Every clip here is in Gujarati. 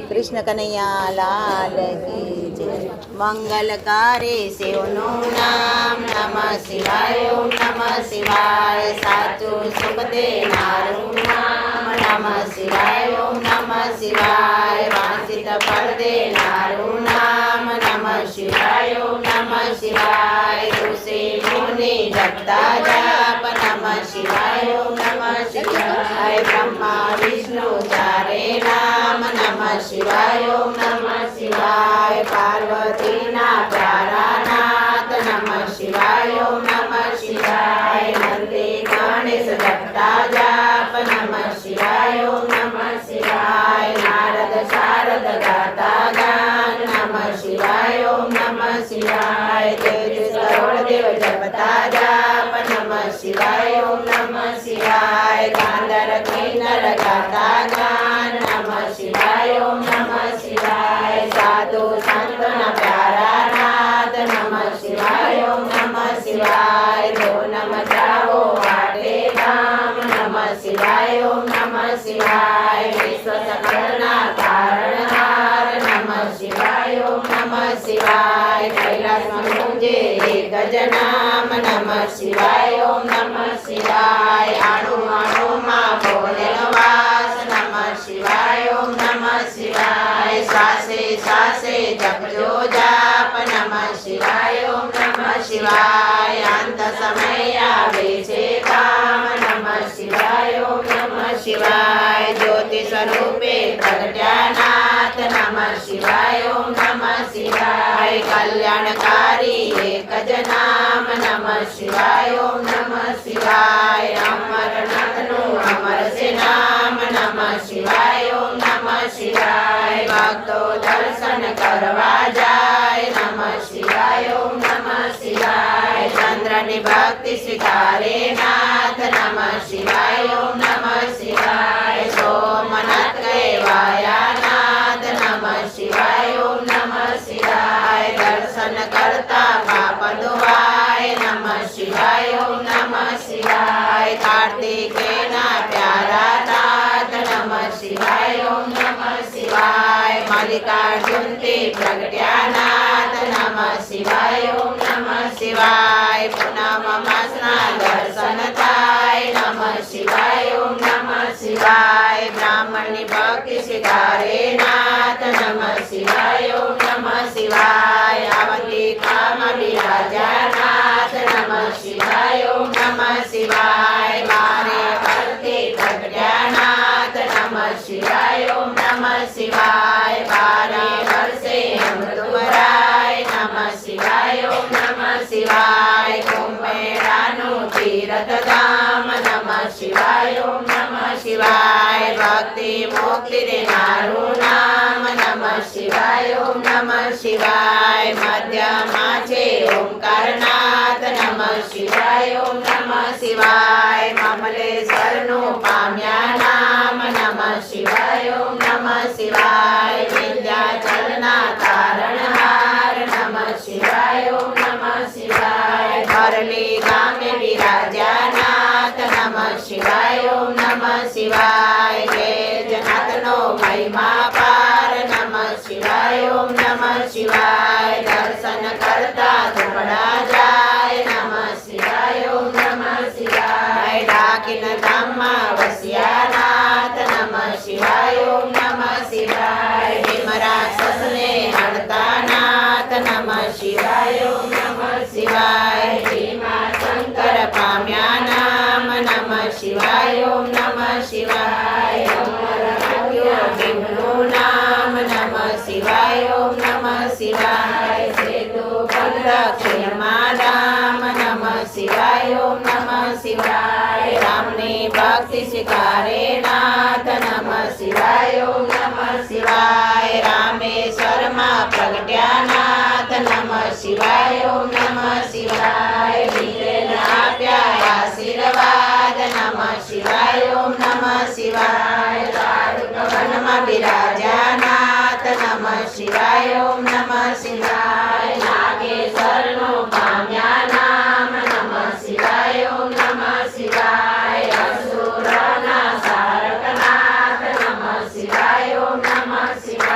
કૃષ્ણ કનૈયા લાલ કી જય. મંગલકારી શિવનું નામ નમઃ શિવાય ઓમ નમઃ શિવાય. સાચું સુખ દેનારું નામ નમઃ શિવાય ઓમ નમઃ શિવાય. વાંચિત ફળ દેનારું નામ નમઃ શિવાય ઓમ નમઃ શિવાય. ઋષિ મુનિ જપતા જાપ નમઃ શિવાય ઓમ નમઃ શિવાય. બ્રહ્મા વિષ્ણુ ચારે નામ નમઃ શિવાય ઓમ નમઃ શિવાય. પાર્વતીના પ્યારા નાથ નમઃ શિવાય ઓમ નમઃ શિવાય. નંદી ગણેશ જપતા જાપ નમઃ શિવાય ઓમ નમઃ શિવાય. નારદ શારદ ગાતા ગાન નમઃ શિવાય ઓમ નમઃ શિવાય. તેજ કરોડ દેવ જપતા જાપ નમઃ શિવાય ઓમ નમઃ શિવાય. ગાંધર કિન્નર ગાતા ગાન નમઃ શિવાય ઓમ નમઃ શિવાય. સાધુ સંતના પ્યારા નાથ નમઃ શિવાય ઓમ નમઃ શિવાય. ધોનમ જાઓ વાટે ધામ નમઃ શિવાય ઓમ નમઃ શિવાય. વિશ્વ સકળના તારણહાર નમઃ શિવાય ઓમ નમઃ શિવાય. કૈલાસમાં ગુંજે એક જ નામ નમઃ શિવાય ઓમ નમઃ શિવાય. આણુ અણુમાં બોલેલો વાસ નમઃ શિવાય ઓમ નમઃ શિવાય. શ્વાસે શ્વાસે જપજો જાપ નમઃ શિવાય ઓમ નમઃ શિવાય. અંત સમય આવે છે કામ નમઃ શિવાય ઓમ નમઃ શિવાય. જ્યોતિ સ્વરૂપે પ્રગટ્યા નાથ નમઃ શિવાય ઓમ નમઃ શિવાય. કલ્યાણકારી એક જ નામ નમઃ શિવાય ઓમ નમઃ શિવાય. અમરનાથનું અમર છે નામ નમઃ શિવાય ઓમ નમઃ શિવાય. ભક્તો દર્શન કરવા જાય નમઃ શિવાય ઓમ નમઃ શિવાય. ચંદ્રની ભક્તિ સ્વીકારે નાથ નમઃ શિવાય ઓમ નમઃ શિવાય. સોમનાથ કહેવાયા નાથ નમઃ શિવાય ઓમ નમઃ શિવાય. દર્શન કરતા પાપ ધોવાય નમઃ શિવાય ઓમ નમઃ શિવાય. કાર્તિકેયના પ્યારા નાથ નમઃ શિવાય ઓમ નમઃ શિવાય. મલ્લિકાર્જુનથી પ્રગટ્યા નાથ નમઃ શિવાય ઓમ નમઃ શિવાય. પૂનમ માસના દર્શન થાય નમઃ શિવાય ઓમ નમઃ શિવાય. બ્રાહ્મણની ભક્તિ સ્વીકારે નાથ નમઃ શિવાય ઓમ નમઃ શિવાય. અવંતિકામાં બિરાજ્યા નાથ નમઃ શિવાય ઓમ નમઃ શિવાય. મારે પરથી પ્રગટ્યા નાથ નમઃ શિવાય ઓમ નમઃ શિવાય. બારે વર્ષે અમૃત ભરાય નમઃ શિવાય ઓમ નમઃ શિવાય. કુંભમેળાનું તીર્થ ધામ નમઃ શિવાય ઓમ નમઃ શિવાય. ભક્તિ મુક્તિ દેનારું નામ નમઃ શિવાય ઓમ નમઃ શિવાય. મધ્યમાં છે ઓમકારનાથ નમઃ શિવાય ઓમ નમઃ શિવાય. મમલેશ્વરનું પામ્યા નામ નમઃ શિવાય ઓમ નમઃ શિવાય. વિંધ્યાચલના તારણહાર નમઃ શિવાય ઓમ નમઃ શિવાય. ભરલી ગામે બિરાજ્યા નાથ નમઃ શિવાય ઓમ નમઃ શિવાય. વેજનાથનો મહિમા પાર નમઃ શિવાય ઓમ નમઃ શિવાય. દર્શન કરતા ધૂપડા જાય નમઃ શિવાય ઓમ નમઃ શિવાય. ડાકીન ધામમાં વસ્યા નાથ નમઃ શિવાય ઓમ નમઃ શિવાય. ભીમરાક્ષસને હણતા નાથ નમઃ શિવાય ઓમ નમઃ શિવાય. ભીમાશંકર પામ્યા નામ નમઃ શિવાય ઓમ નમઃ શિવાય. અમર રાખ્યો ભીમનું નામ નમઃ શિવાય ઓમ નમઃ શિવાય. સેતુ પ્રદક્ષિણમાં રામ નમઃ શિવાય ઓમ નમઃ શિવાય. રામની ભક્તિ સ્વીકારે નાથ નમઃ શિવાય ઓમ નમઃ શિવાય. રામેશ્વરમાં પ્રગટ્યા નાથ નમઃ શિવાય ઓમ નમઃ શિવાય. વીરેન્દ્ર આપ્યા આશીર્વાદ નમઃ શિવાય ઓમ નમઃ શિવાય. તારુક વનમાં બિરાજ્યા નાથ નમઃ શિવાય ઓમ નમઃ શિવાય. નાગેશ્વરનો પામ્યા નામ નમઃ શિવાય ઓમ નમઃ શિવાય. અસુરના સારકનાથ નમઃ શિવાય ઓમ નમઃ શિવાય.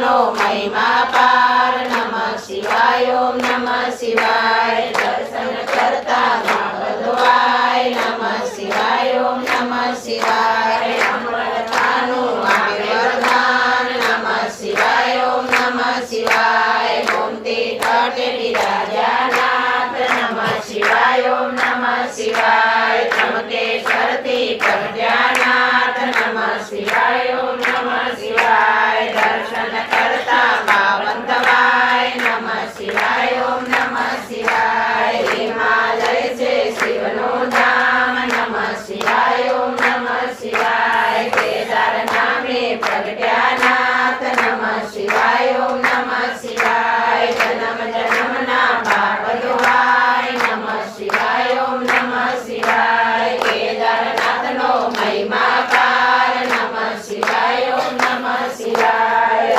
નો મહિમા પાર નમઃ શિવાય ઓમ નમઃ શિવાય દર્શન કરતા ભાગવાય નમઃ શિવાય ઓમ નમઃ શિવાય અમરતાનું આપે વરદાન નમઃ શિવાય ઓમ નમઃ શિવાય ગોમતી તટે બિરાજ્યાનાથ નમઃ શિવાય ઓમ નમઃ શિવાય ત્રંબકેશ્વરથી પ્રગટ્યાનાથ નમઃ શિવાય ઓમ નમઃ શિવાય દર્શન કરતા પાવન થવાય નમઃ શિવાય ઓમ નમઃ શિવાય હિમાલય છે શિવનું ધામ નમઃ શિવાય ઓમ નમઃ શિવાય કેદાર નામે પ્રગટ્યાનાથ નમઃ શિવાય ઓમ નમઃ શિવાય જન્મ જન્મના પાપ ધોવાય નમઃ શિવાય ઓમ નમઃ શિવાય કેદારનાથનો મહિમા પાર નમઃ શિવાય ઓમ નમઃ શિવાય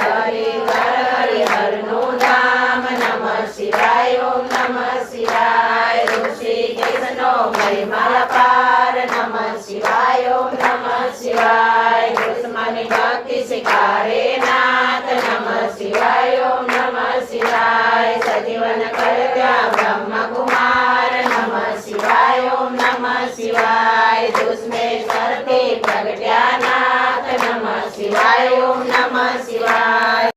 હરિહરનું ધામ નમઃ શિવાય ઓમ નમઃ શિવાય ઋષિકેશનો મહિમા પાર નમઃ શિવાય ઓમ નમઃ શિવાય દુશ્મની ભક્તિ શિકારે નાથ નમઃ શિવાય ઓમ નમઃ શિવાય સજીવન કર્યા બ્રહ્મ કુમાર નમઃ શિવાય ઓમ નમઃ શિવાય દુષ્મેશ્વરથી પ્રગટ્યાનાથ નમઃ શિવાય ઓમ નમઃ શિવાય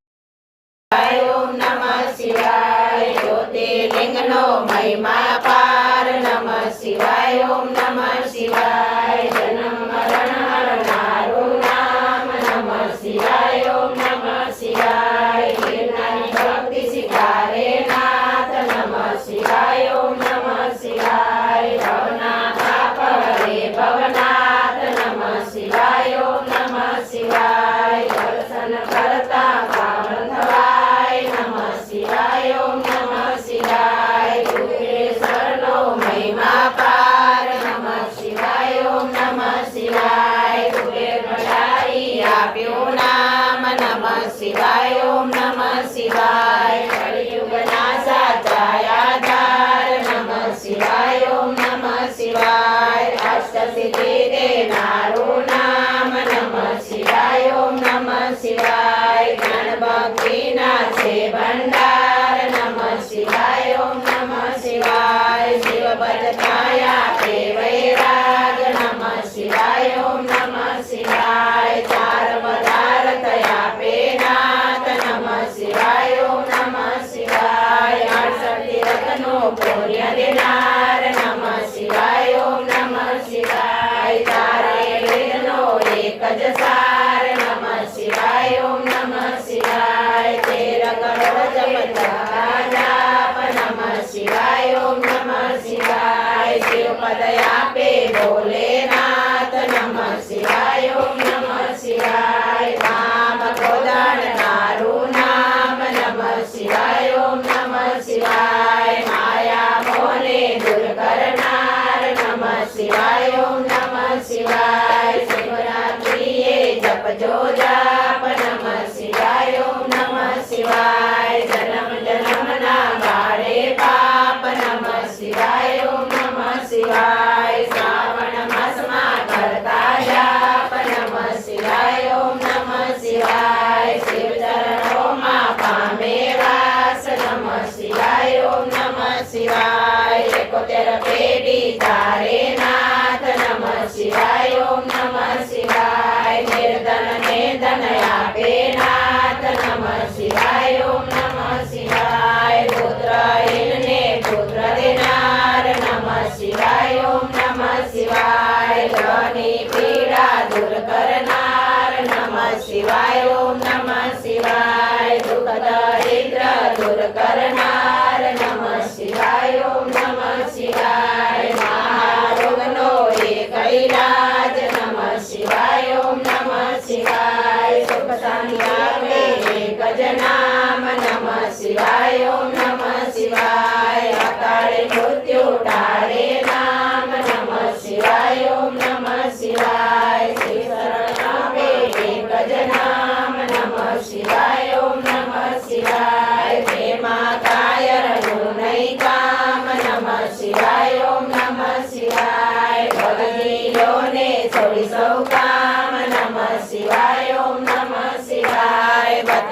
ઓમ નમઃ શિવાય જ્યોતિર્લિંગનો મહિમા પાર નમઃ શિવાય ઓમ નમઃ શિવાય જન્મ મરણ હરનારું નામ નમઃ શિવાય ઓમ નમઃ શિવાય ગિરનારી ભક્તિ શિકારે નાથ નમઃ શિવાય ઓમ નમઃ શિવાય ભવના પાપ હરે ભવનાથ નમઃ શિવાય ઓમ નમઃ શિવાય દર્શન કરતા પાવન થવાય નમઃ શિવાય ઓમ નમઃ શિવાય ગુરેશ્વરનો મહિમા પાર નમઃ શિવાય ઓમ નમઃ શિવાય કુબેર ભંડારી આપ્યું નામ નમઃ શિવાય ઓમ નમઃ શિવાય કળિયુગના સાચા આધાર નમઃ શિવાય ઓમ નમઃ શિવાય અષ્ટસિદ્ધિ દેનારું નામ નમઃ શિવાય ઓમ નમઃ શિવાય જ્ઞાન ભક્તિના છે ભંડાર નમઃ શિવાય ઓમ નમઃ શિવાય શિવ ભજતા આપે વૈરાગ નમઃ શિવાય ઓમ નમઃ શિવાય ચાર પદાર્થ આપે નાથ નમઃ શિવાય ઓમ નમઃ શિવાય 68 તીર્થનો પુણ્ય દેનાર નમઃ શિવાય ઓમ નમઃ શિવાય ચારે વેદનો એક જ સાર નમઃ શિવાય ઓમ નમઃ શિવાય 13 કરોડ જપતા જાપ નમઃ શિવાય ઓમ નમઃ શિવાય શિવપદ આપે ભોલેનાથ નમઃ શિવાય ઓમ નમઃ શિવાય નામ ખોદાડનારું નામ નમઃ શિવાય ઓમ નમઃ શિવાય માયા મોહને દૂર કરનાર નમઃ શિવાય ઓમ નમઃ શિવાય શિવરાત્રિએ જપજો જાપ નમઃ શિવાય ઓમ નમઃ શિવાય જન્મ જન્મના બાળે પાપ નમઃ શિવાય ઓમ નમઃ શિવાય શ્રાવણ માસમાં કરતા જાપ નમઃ શિવાય ઓમ નમઃ શિવાય શિવ ચરણોમાં પામે વાસ નમઃ શિવાય ઓમ નમઃ શિવાય 71 પેઢી તારે નાથ નમઃ શિવાય ઓમ નમઃ શિવાય નિર્ધન ને ધન આપે નાથ નમઃ શિવાય ઓમ નમઃ શિવાય પુત્રહીન ને પુત્ર દેનાર નમઃ શિવાય ઓમ નમઃ શિવાય ગ્રહની પીડા દૂર કરનાર નમઃ શિવાય ઓમ નમઃ શિવાય દુઃખ દરિદ્ર દૂર કરનાર નમઃ શિવાય ઓમ નમઃ શિવાય મહારોગનો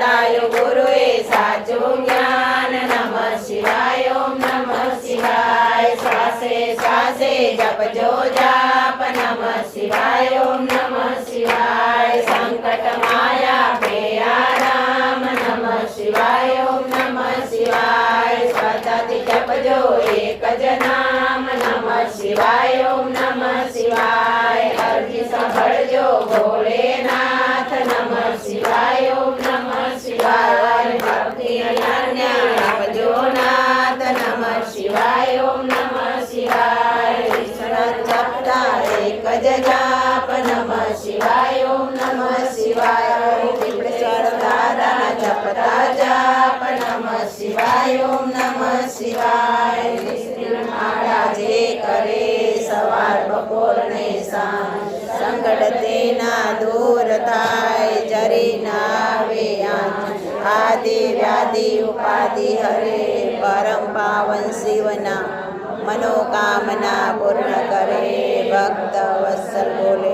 બતાયું ગુરુએ સાચું જ્ઞાન નમઃ શિવાય ઓમ નમઃ શિવાય શ્વાસે શ્વાસે જપજો જાપ નમઃ શિવાય ઓમ નમઃ શિવાય સંકટ માયા પે આરામ નમઃ શિવાય ઓમ નમઃ શિવાય સતત જપજો એક જ નામ નમઃ શિવાય ઓમ નમઃ શિવાય અરજી સાંભળજો ભોલેનાથ નમઃ શિવાય ઓમ નમઃ શિવાય ભક્તિ અનન્ય આપજો નાથ નમઃ શિવાય ઓમ નમઃ શિવાય ઈશ્વર જપતા એક જ જાપ નમઃ શિવાય ઓમ નમઃ શિવાય ઈશ્વર દાદા જપતા જાપ નમઃ શિવાય ઓમ નમઃ શિવાય માળા જે કરે સવાર બપોર ને સાંજ સંકટ તેના દૂર થાય જરી ના આવે આદિ વ્યાધિ ઉપાધિ હરે પરમ પાવન શિવના મનોકામના પૂર્ણ કરે ભક્ત વત્સલ બોલે